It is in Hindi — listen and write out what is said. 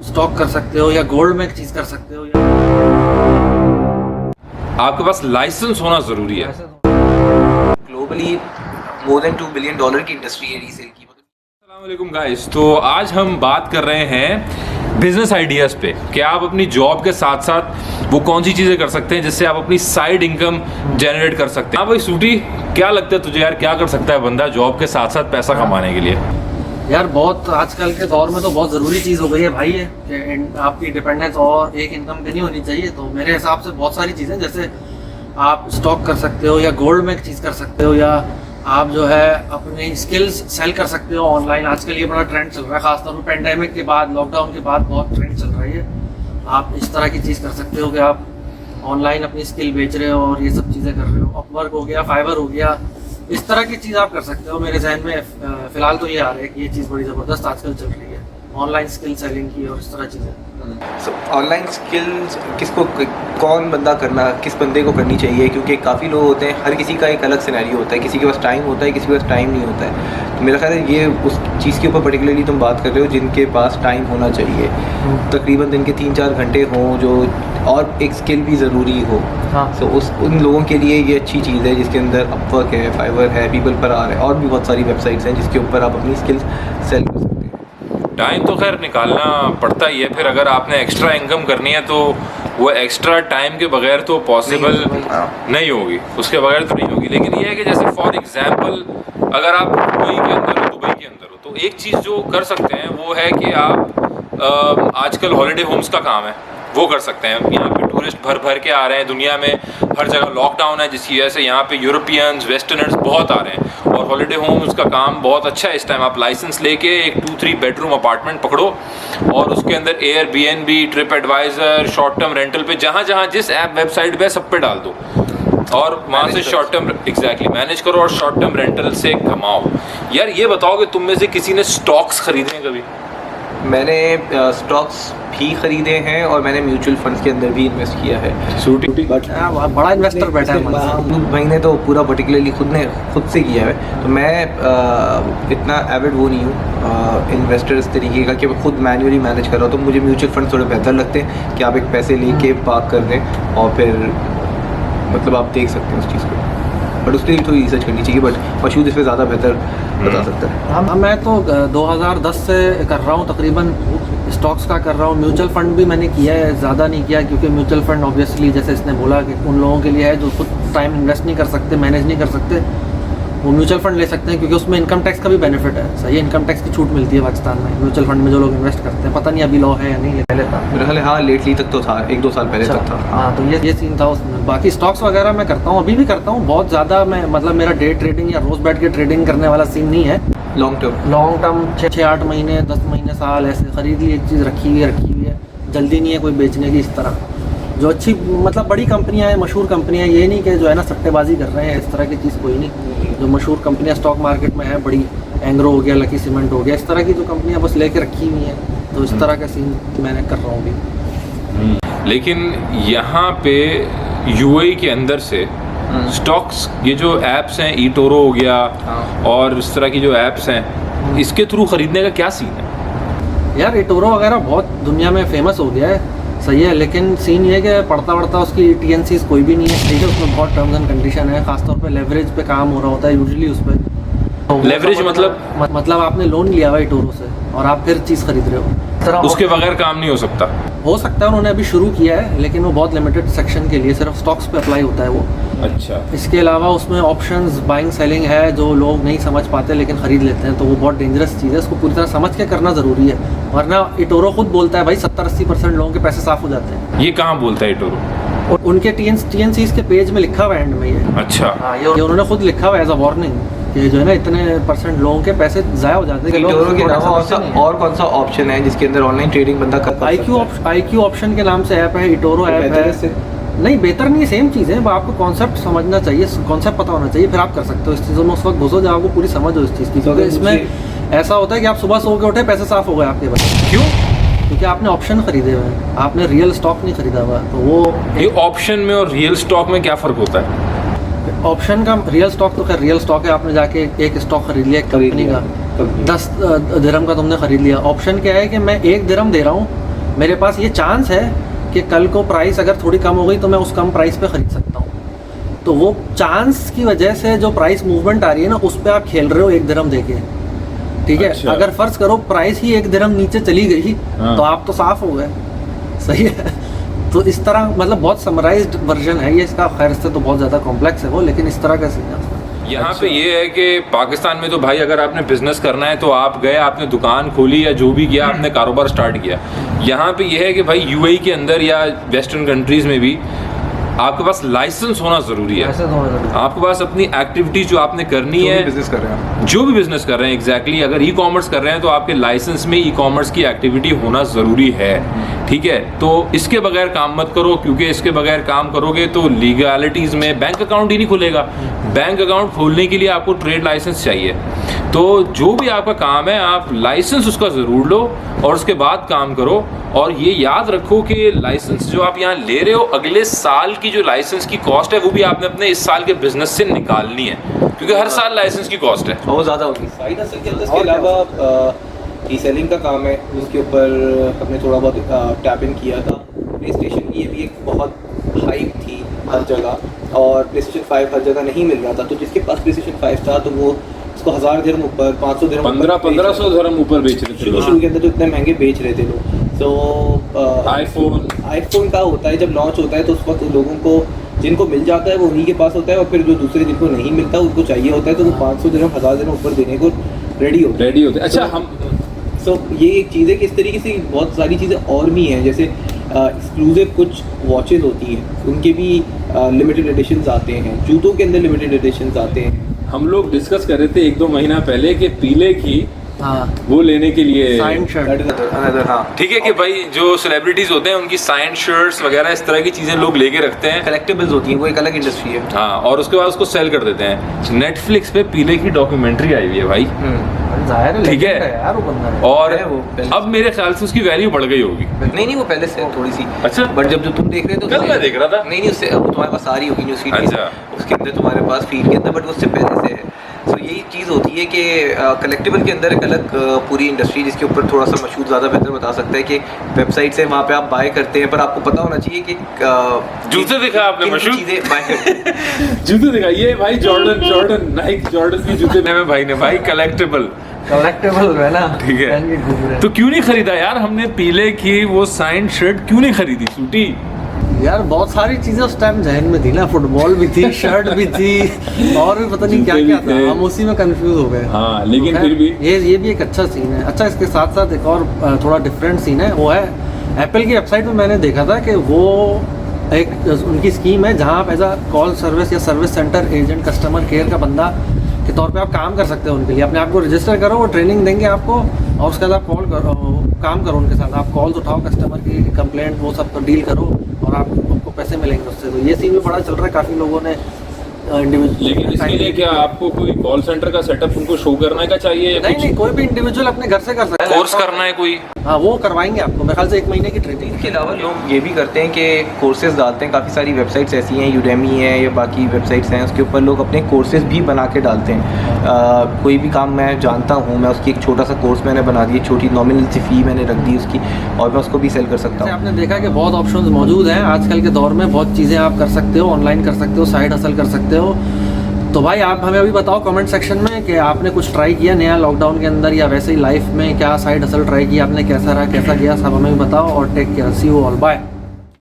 स्टॉक कर सकते हो या गोल्ड में चीज कर सकते हो या आपके पास लाइसेंस होना जरूरी है। ग्लोबली मोर देन $2 बिलियन की इंडस्ट्री है रीसेल की। अस्सलाम वालेकुम गाइस, तो आज हम बात कर रहे हैं बिजनेस आइडियाज़ पे कि आप अपनी जॉब के साथ साथ वो कौन सी चीज़ें कर सकते हैं जिससे आप अपनी साइड इनकम जनरेट कर सकते हैं। हाँ भाई सूटी, क्या लगता है तुझे यार, क्या कर सकता है बंदा जॉब के साथ साथ पैसा कमाने के लिए? यार बहुत आजकल के दौर में तो बहुत ज़रूरी चीज़ हो गई है भाई है कि आपकी डिपेंडेंस और एक इनकम पे नहीं होनी चाहिए। तो मेरे हिसाब से बहुत सारी चीज़ें, जैसे आप स्टॉक कर सकते हो या गोल्ड में चीज़ कर सकते हो, या आप जो है अपनी स्किल्स सेल कर सकते हो ऑनलाइन। आजकल ये बड़ा ट्रेंड चल रहा है, खासतौर पर पेंडेमिक के बाद, लॉकडाउन के बाद बहुत ट्रेंड चल रही है। आप इस तरह की चीज़ कर सकते हो कि आप ऑनलाइन अपनी स्किल बेच रहे हो और ये सब चीज़ें कर रहे हो। अपवर्क हो गया, फाइवर हो गया, इस तरह की चीज़ आप कर सकते हो। मेरे जहन में फ़िलहाल तो ये आ रहा है कि ये चीज़ बड़ी ज़बरदस्त आजकल चल रही है, ऑनलाइन स्किल सेलिंग की और इस तरह चीज़ें। ऑनलाइन स्किल्स किसको, कौन बंदा करना, किस बंदे को करनी चाहिए? क्योंकि काफ़ी लोग होते हैं, हर किसी का एक अलग सिनेरियो होता है। किसी के पास टाइम होता है, किसी के पास टाइम नहीं होता है। तो मेरा ख्याल है ये उस चीज़ के ऊपर पर्टिकुलरली तुम बात कर रहे हो जिनके पास टाइम होना चाहिए। तकरीबन दिन के 3-4 घंटे हों जो, और एक स्किल भी ज़रूरी हो। हाँ। तो उन लोगों के लिए ये अच्छी चीज़ है जिसके अंदर अपवर्क है, फाइवर है, पीपल पर आ रहा है, और भी बहुत सारी वेबसाइट्स हैं जिसके ऊपर आप अपनी स्किल्स सेल कर सकते हैं। टाइम तो खैर निकालना पड़ता ही है, फिर अगर आपने एक्स्ट्रा इनकम करनी है तो वो एक्स्ट्रा टाइम के बगैर तो पॉसिबल नहीं होगी, उसके बगैर तो नहीं होगी। लेकिन ये है कि जैसे फॉर एग्जांपल अगर आप दुबई के अंदर हो, दुबई के अंदर हो, तो एक चीज़ जो कर सकते हैं वो है कि आप आजकल हॉलीडे होम्स का काम है, वो कर सकते हैं। यहाँ पे टूरिस्ट भर भर के आ रहे हैं, दुनिया में हर जगह लॉकडाउन है, जिसकी वजह से यहाँ पे यूरोपियंस, वेस्टर्नर्स बहुत आ रहे हैं, और हॉलीडे होम्स का काम बहुत अच्छा है इस टाइम। आप लाइसेंस लेके एक 2-3 बेडरूम अपार्टमेंट पकड़ो और उसके अंदर Airbnb, TripAdvisor, short term rental पे जहाँ जहाँ जिस ऐप वेबसाइट पे सब पे डाल दो, और वहाँ से शॉर्ट टर्म एग्जैक्टली मैनेज करो और शॉर्ट टर्म रेंटल से कमाओ। यार ये बताओ कि तुम में से किसी ने स्टॉक्स खरीदे हैं कभी? मैंने स्टॉक्स भी ख़रीदे हैं और मैंने म्यूचुअल फंड्स के अंदर भी इन्वेस्ट किया है। बट बड़ा इन्वेस्टर बैठा है भाई ने तो पूरा पर्टिकुलरली खुद से किया है। तो मैं इतना एविड वो नहीं हूँ इन्वेस्टर इस तरीके का कि मैं खुद मैन्युअली मैनेज कर रहा हूँ। तो मुझे म्यूचुअल फंड थोड़े बेहतर लगते हैं कि आप एक पैसे लेके पार्क कर दें और फिर मतलब आप देख सकते हैं उस चीज़ को। बट उसके लिए थोड़ी रिसर्च करनी चाहिए, बट मशहूर इस पर ज़्यादा बेहतर बता सकता है। हाँ, मैं तो 2010 से कर रहा हूँ तकरीबन, स्टॉक्स का कर रहा हूँ। म्यूचुअल फंड भी मैंने किया है, ज़्यादा नहीं किया, क्योंकि म्यूचुअल फंड ऑब्वियसली जैसे इसने बोला कि उन लोगों के लिए है जो खुद टाइम इन्वेस्ट नहीं कर सकते, मैनेज नहीं कर सकते, वो म्यूचुअल फंड ले सकते हैं, क्योंकि उसमें इनकम टैक्स का भी बेनिफिट है। सही है, इनकम टैक्स की छूट मिलती है पाकिस्तान में म्यूचुअल फंड में जो लोग इन्वेस्ट करते हैं। पता नहीं अभी लॉ है या नहीं, पहले था मेरा ख्याल है। हाँ, लेटली तक तो था, 1-2 साल पहले तक था। हाँ, तो ये सीन था उसमें। बाकी स्टॉक्स वगैरह मैं करता हूँ, अभी भी करता हूँ, बहुत ज़्यादा मैं, मतलब मेरा डे ट्रेडिंग या रोज़ बैठ के ट्रेडिंग करने वाला सीन नहीं है। लॉन्ग टर्म 6-8 महीने, 10 महीने, साल ऐसे खरीद ली एक चीज़, रखी हुई है, जल्दी नहीं है कोई बेचने की। इस तरह जो अच्छी मतलब बड़ी कंपनियां हैं, मशहूर कंपनियां, ये नहीं कि जो है ना सट्टेबाजी कर रहे हैं, इस तरह की चीज़ कोई नहीं। जो मशहूर कंपनियां स्टॉक मार्केट में है, बड़ी एंग्रो हो गया, लकी सीमेंट हो गया, इस तरह की जो कंपनियां बस लेके रखी हुई हैं, तो इस तरह का सीन मैंने कर रहा हूँ अभी। लेकिन यहाँ पे यूएई के अंदर से स्टॉक्स, ये जो ऐप्स हैं, ईटोरो हो गया और इस तरह की जो ऐप्स हैं, इसके थ्रू खरीदने का क्या सीन है? यार इटोरो वगैरह बहुत दुनिया में फेमस हो गया है, सही है, लेकिन सीन ये कि पढ़ता उसकी TNCs कोई भी नहीं है, ठीक है। उसमें बहुत टर्म्स एंड कंडीशन है, खासतौर पे लेवरेज पे काम हो रहा होता है यूजुअली उस पर। लेवरेज मतलब आपने लोन लिया हुआ है इटोरो से और आप फिर चीज़ खरीद रहे हो, उसके बगैर काम नहीं हो सकता। हो सकता है, उन्होंने अभी शुरू किया है, लेकिन वो बहुत लिमिटेड सेक्शन के लिए, सिर्फ स्टॉक्स पे अप्लाई होता है वो। अच्छा। इसके अलावा उसमें ऑप्शंस, बाइंग सेलिंग है, जो लोग नहीं समझ पाते लेकिन ख़रीद लेते हैं, तो वो बहुत डेंजरस चीज़ है। उसको पूरी तरह समझ के करना ज़रूरी है, वरना इटोरो खुद बोलता है भाई 70-80% लोगों के पैसे साफ़ हो जाते हैं। ये कहाँ बोलता है इटोरो? और उनके TNCs के पेज में लिखा हुआ है एंड में ये। अच्छा। हाँ, ये उन्होंने खुद लिखा हुआ है एज अ वार्निंग कि जो है ना इतने % लोगों के पैसे ज़ाया हो जाते हैं। इटोरो के अलावा और कौन सा ऑप्शन है जिसके अंदर ऑनलाइन ट्रेडिंग बंदा कर सकता है? IQ ऑप्शन के नाम से ऐप है, इटोरो ऐप है। नहीं, बेहतर नहीं, सेम चीज़ है, आपको कॉन्सेप्ट समझना चाहिए, कॉन्सेप्ट पता होना चाहिए, फिर आप कर सकते हो इस चीज़ों में। उस वक्त घुसो जब आपको पूरी समझ हो इस चीज़ की, क्योंकि इसमें ऐसा होता है कि आप सुबह सो के उठे, पैसे साफ हो गए आपके पास। क्यों? क्योंकि आपने ऑप्शन खरीदे हुए हैं, आपने रियल स्टॉक नहीं खरीदा हुआ। तो वो ये ऑप्शन में और रियल स्टॉक में क्या फ़र्क होता है? ऑप्शन का, रियल स्टॉक तो खैर रियल स्टॉक है, आपने जाके एक स्टॉक खरीद लिया एक कंपनी का, 10 दिरहम का तुमने खरीद लिया। ऑप्शन क्या है कि मैं 1 दिरहम दे रहा हूँ मेरे पास ये चांस है कि कल को प्राइस अगर थोड़ी कम हो गई तो मैं उस कम प्राइस पे ख़रीद सकता हूँ। तो वो चांस की वजह से जो प्राइस मूवमेंट आ रही है ना, उस पर आप खेल रहे हो 1 दिरहम देके, ठीक है। अच्छा। अगर फर्ज करो प्राइस ही 1 दिरहम नीचे चली गई हाँ। तो आप तो साफ हो गए, सही है। तो इस तरह मतलब बहुत समराइज्ड वर्जन है ये इसका, खैर इससे तो बहुत ज़्यादा कॉम्प्लेक्स है वो, लेकिन इस तरह का सीन है उसका। यहाँ पे ये है कि पाकिस्तान में तो भाई अगर आपने बिजनेस करना है तो आप गए, आपने दुकान खोली या जो भी किया, आपने कारोबार स्टार्ट किया। यहाँ पे ये है कि भाई यूएई के अंदर या वेस्टर्न कंट्रीज में भी आपके पास लाइसेंस होना ज़रूरी है। आपके पास अपनी एक्टिविटी जो आपने करनी है, बिजनेस कर रहे हैं, जो भी बिजनेस कर रहे हैं एग्जैक्टली अगर ई कॉमर्स कर रहे हैं तो आपके लाइसेंस में ई कॉमर्स की एक्टिविटी होना ज़रूरी है, ठीक है। तो इसके बगैर काम मत करो, क्योंकि इसके बगैर काम करोगे तो लीगलिटीज़ में बैंक अकाउंट ही नहीं खुलेगा। बैंक अकाउंट खोलने के लिए आपको ट्रेड लाइसेंस चाहिए। तो जो भी आपका काम है आप लाइसेंस उसका ज़रूर लो और उसके बाद काम करो। और ये याद रखो कि लाइसेंस जो आप यहाँ ले रहे हो, अगले साल की जो लाइसेंस की कॉस्ट है वो भी आपने अपने इस साल के बिजनेस से निकालनी है, क्योंकि हर साल लाइसेंस की कॉस्ट है बहुत ज़्यादा होगी। साइड हसल के अंदर इसके अलावा रीसेलिंग का काम है, उसके ऊपर हमने थोड़ा बहुत टैप इन किया था। प्ले स्टेशन की ये भी एक बहुत हाइप थी हर जगह, और प्ले स्टेशन 5 हर जगह नहीं मिल रहा था। तो जिसके पास प्ले स्टेशन 5 था तो वो उसको 1000 दिरहम ऊपर, 500 दिरहम, 1500 दिरहम ऊपर बेच रहे थे शुरू के अंदर तो इतने महंगे बेच रहे थे लोग। तो आईफोन का होता है जब लॉन्च होता है तो उस वक्त लोगों को जिनको मिल जाता है वो उन्हीं के पास होता है, और फिर जो दूसरे जिनको नहीं मिलता उनको चाहिए होता है तो वो 500 दिरहम 1000 दिरहम ऊपर देने को रेडी होते। अच्छा, हम ये एक चीज़ है कि इस तरीके से बहुत सारी चीज़ें और भी हैं, जैसे एक्सक्लूसिव कुछ वॉचेस होती हैं, उनके भी लिमिटेड एडिशंस आते हैं, जूतों के अंदर लिमिटेड एडिशंस आते हैं। हम लोग डिस्कस कर रहे थे 1-2 महीना पहले कि पीले की वो लेने के लिए साइन शर्ट, हाँ ठीक है कि भाई जो सेलिब्रिटीज होते हैं उनकी साइन शर्ट्स वगैरह इस तरह की चीजें लोग लेके रखते हैं, कलेक्टिबल्स होती हैं, वो एक अलग इंडस्ट्री है। हाँ, और उसके बाद उसको सेल कर देते हैं। नेटफ्लिक्स पे पीले की डॉक्यूमेंट्री आई हुई है भाई, जाहिर है, ठीक है यार वो बंदा है। और है वो पहले अब मेरे ख्याल से उसकी वैल्यू बढ़ गई होगी। नहीं वो पहले से थोड़ी सी। अच्छा, बट जब जो तुम देख रहे थे कल मैं देख रहा था। नहीं उससे अब तुम्हारे पास सारी होगी न्यूज़ फीड, अच्छा, उसके अंदर तुम्हारे पास फीड के अंदर, बट उससे पहले से है। तो यही चीज़ होती है कि कलेक्टिबल के अंदर एक अलग पूरी इंडस्ट्री, जिसके ऊपर थोड़ा सा मशहूर ज़्यादा बेहतर बता सकता है कि वेबसाइट से वहाँ पे आप बाय करते हैं, पर आपको पता होना चाहिए कि जूते दिखा आपने, मशहूर चीज़ें बाय करते हैं। जूते दिखा, ये भाई जॉर्डन नाइक जॉर्डन की जूते में भाई ने भाई कलेक्टिबल है ना, ठीक है। तो क्यों नहीं खरीदा यार हमने पीले की वो साइन शर्ट, क्यों नहीं खरीदी सूटी? यार बहुत सारी चीजें उस टाइम जहन में थी ना, फुटबॉल भी थी, शर्ट भी थी, और भी पता नहीं क्या क्या था, हम उसी में कंफ्यूज हो गए। हाँ, लेकिन तो फिर भी ये भी एक अच्छा सीन है। अच्छा, इसके साथ साथ एक और थोड़ा डिफरेंट सीन है, वो है एप्पल की वेबसाइट में मैंने देखा था कि वो एक उनकी स्कीम है जहाँ आप एज अ कॉल सर्विस या service centre agent, customer care का बंदा के तौर पे आप काम कर सकते हो उनके लिए। अपने आप को रजिस्टर करो, वो ट्रेनिंग देंगे आपको, और उसके बाद आप कॉल करो, काम करो उनके साथ, आप कॉल्स उठाओ, कस्टमर की कंप्लेंट वो सब तो डील करो, और आपको पैसे मिलेंगे उससे। तो ये सीन भी बड़ा चल रहा है, काफ़ी लोगों ने इंडिविजुअल। लेकिन इसके लिए क्या आपको कोई कॉल सेंटर का सेटअप उनको शो करने का चाहिए? नहीं, कोई भी इंडिविजुअल अपने घर से कर सकता है। कोर्स करना है कोई? हाँ, वो करवाएंगे आपको, मेरे ख्याल से 1 महीने की ट्रेनिंग। इसके अलावा लोग ये भी करते हैं कि कोर्सेज डालते हैं, काफ़ी सारी वेबसाइट्स ऐसी हैं, यूडेमी है या बाकी वेबसाइट्स हैं, उसके ऊपर लोग अपने कोर्सेज भी बना के डालते हैं। कोई भी काम मैं जानता हूँ, मैं उसकी एक छोटा सा कोर्स मैंने बना दिया, छोटी नॉमिनल सी फ़ी मैंने रख दी उसकी, और मैं उसको भी सेल कर सकता हूँ। आपने देखा कि बहुत ऑप्शंस मौजूद हैं आजकल के दौर में, बहुत चीज़ें आप कर सकते हो, ऑनलाइन कर सकते हो, साइड हसल कर सकते हो। तो भाई आप हमें अभी बताओ कमेंट सेक्शन में कि आपने कुछ ट्राई किया नया लॉकडाउन के अंदर, या वैसे ही लाइफ में क्या साइड हसल ट्राई किया आपने, कैसा रहा, कैसा गया, सब हमें भी बताओ। और take care, see you all, bye.